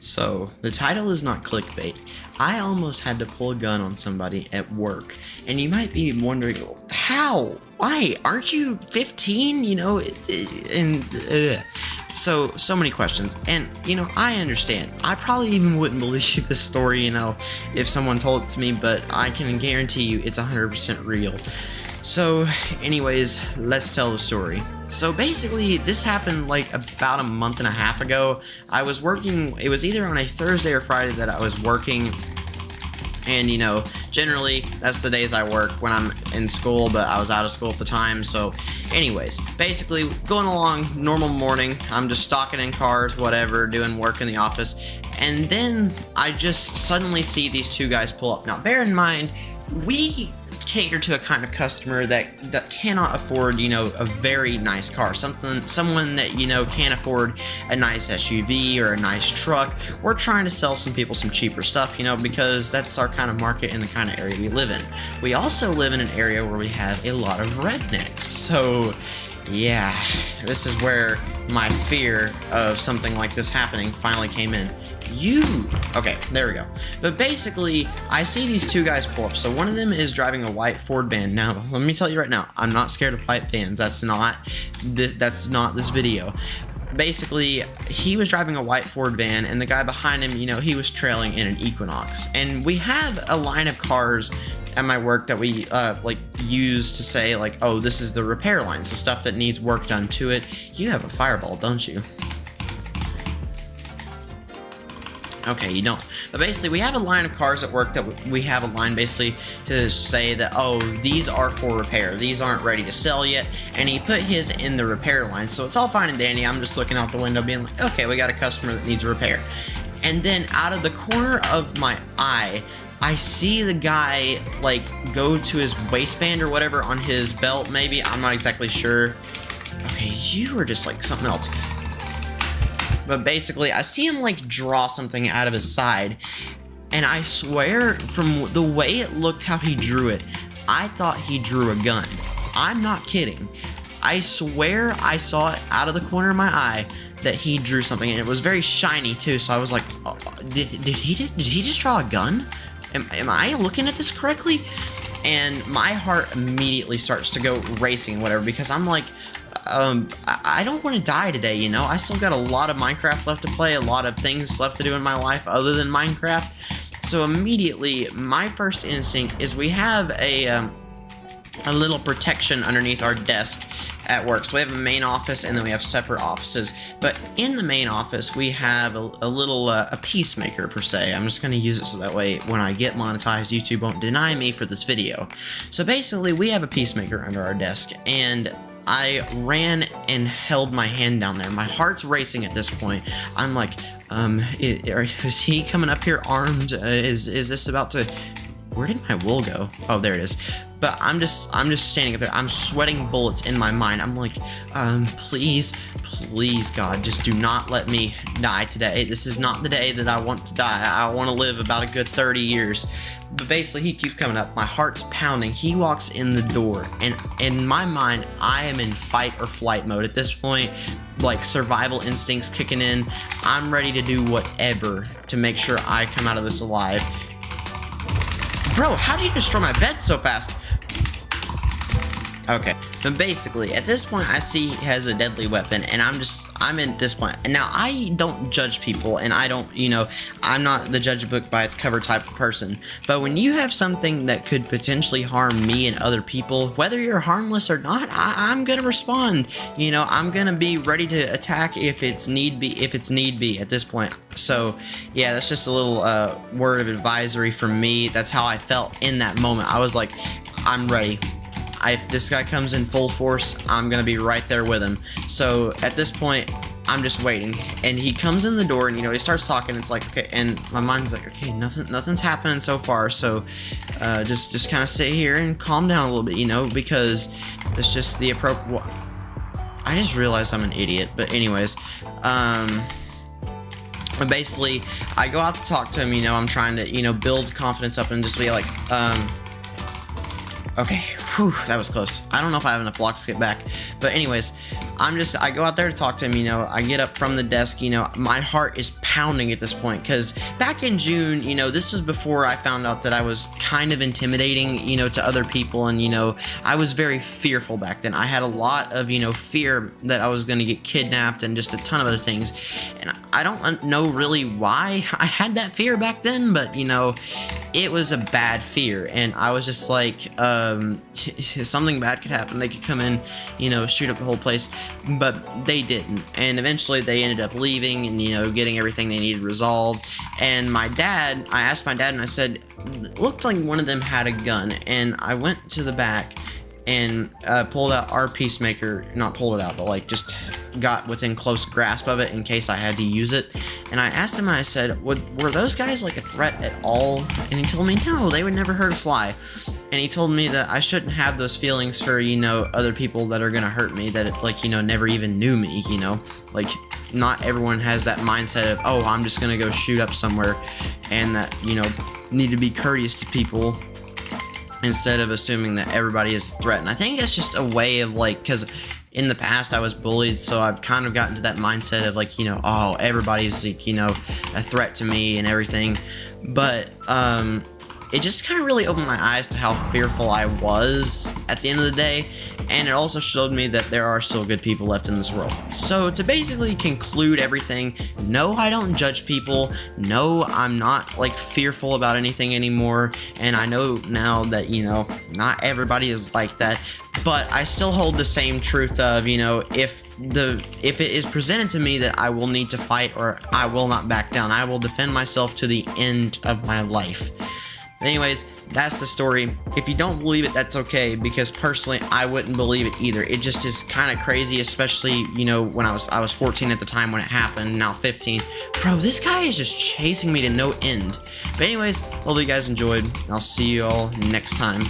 So, the title is not clickbait. I almost had to pull a gun on somebody at work. And you might be wondering, how? Why? Aren't you 15? You know, So many questions. And, I understand. I probably even wouldn't believe this story, if someone told it to me, but I can guarantee you it's 100% real. So, anyways, let's tell the story. So basically, this happened like about a month and a half ago. I was working, it was either on a Thursday or Friday that I was working. And, generally, that's the days I work when I'm in school, but I was out of school at the time. So, anyways, basically, going along, normal morning. I'm just stocking in cars, whatever, doing work in the office. And then I just suddenly see these two guys pull up. Now, bear in mind, we cater to a kind of customer that cannot afford, a very nice car. Someone that, can't afford a nice SUV or a nice truck. We're trying to sell some people some cheaper stuff, because that's our kind of market and the kind of area we live in. We also live in an area where we have a lot of rednecks. So, yeah, this is where my fear of something like this happening finally came in. Okay, there we go. But basically, I see these two guys pull up. So one of them is driving a white Ford van. Now, let me tell you right now, I'm not scared of white vans. That's not this video. Basically, he was driving a white Ford van, and the guy behind him, he was trailing in an Equinox. And we have a line of cars at my work that we use to say oh, this is the repair lines, the stuff that needs work done to it. You have a Fireball, don't you? Okay, you don't. But basically, we have a line of cars at work that we have a line basically to say that, oh, these are for repair. These aren't ready to sell yet. And he put his in the repair line. So it's all fine and dandy. I'm just looking out the window being like, okay, we got a customer that needs a repair. And then out of the corner of my eye, I see the guy go to his waistband or whatever on his belt, maybe. I'm not exactly sure. Okay, you are just something else. But basically, I see him draw something out of his side, and I swear, from the way it looked how he drew it, I thought he drew a gun. I'm not kidding. I swear I saw it out of the corner of my eye that he drew something, and it was very shiny too. So I was like, oh, did he just draw a gun? Am I looking at this correctly? And my heart immediately starts to go racing, whatever, because I'm like, I don't want to die today, I still got a lot of Minecraft left to play, a lot of things left to do in my life other than Minecraft. So immediately, my first instinct is we have a little protection underneath our desk at work. So we have a main office and then we have separate offices. But in the main office, we have a little a peacemaker per se. I'm just going to use it so that way when I get monetized, YouTube won't deny me for this video. So basically, we have a peacemaker under our desk, and I ran and held my hand down there. My heart's racing at this point. I'm like, is he coming up here armed? Is this about to... Where did my wool go? Oh, there it is. But I'm just standing up there. I'm sweating bullets in my mind. I'm like, please, God, just do not let me die today. This is not the day that I want to die. I want to live about a good 30 years. But basically, he keeps coming up. My heart's pounding. He walks in the door, and in my mind, I am in fight or flight mode at this point. Survival instincts kicking in. I'm ready to do whatever to make sure I come out of this alive. Bro, how did you destroy my bed so fast? Okay, but basically, at this point, I see he has a deadly weapon, and I'm in this point. And now, I don't judge people, and I don't, I'm not the judge a book by its cover type of person. But when you have something that could potentially harm me and other people, whether you're harmless or not, I'm gonna respond. I'm gonna be ready to attack if it's need be at this point. So, yeah, that's just a little word of advisory from me. That's how I felt in that moment. I was like, I'm ready. If this guy comes in full force, I'm gonna be right there with him. So at this point, I'm just waiting, and he comes in the door, and he starts talking. It's like, okay, and my mind's like, okay, nothing's happening so far. So just kind of sit here and calm down a little bit, because it's just the appropriate. I just realized I'm an idiot, but anyways, but basically, I go out to talk to him. I'm trying to build confidence up and just be like, okay, whew, that was close. I don't know if I have enough blocks to get back. But anyways, I go out there to talk to him, I get up from the desk, my heart is pounding. pounding at this point, because back in June, you know, this was before I found out that I was kind of intimidating, you know, to other people, and, you know, I was very fearful back then. I had a lot of, you know, fear that I was going to get kidnapped and just a ton of other things, and I don't know really why I had that fear back then, but, you know, it was a bad fear, and I was just like, something bad could happen. They could come in, you know, shoot up the whole place, but they didn't, and eventually they ended up leaving and, you know, getting everything they needed resolved. And my dad, I asked my dad, and I said, it looked like one of them had a gun, and I went to the back and pulled out our peacemaker, not pulled it out, but like just got within close grasp of it in case I had to use it. And I asked him, I said, were those guys like a threat at all? And he told me, no, they would never hurt a fly. And he told me that I shouldn't have those feelings for, you know, other people that are gonna hurt me, that, like, you know, never even knew me, you know? Like, not everyone has that mindset of, oh, I'm just gonna go shoot up somewhere, and that, you know, need to be courteous to people instead of assuming that everybody is a threat. And I think that's just a way of, like, because in the past I was bullied, so I've kind of gotten to that mindset of, like, you know, oh, everybody's, like, you know, a threat to me and everything. But it just kind of really opened my eyes to how fearful I was at the end of the day, and it also showed me that there are still good people left in this world. So to basically conclude everything, no, I don't judge people, no, I'm not, like, fearful about anything anymore, and I know now that, you know, not everybody is like that, but I still hold the same truth of, you know, if it is presented to me that I will need to fight, or I will not back down, I will defend myself to the end of my life. But anyways, that's the story. If you don't believe it, that's okay, because personally, I wouldn't believe it either. It just is kind of crazy, especially, you know, when I was 14 at the time when it happened, now 15. Bro, this guy is just chasing me to no end. But anyways, hopefully you guys enjoyed, and I'll see you all next time.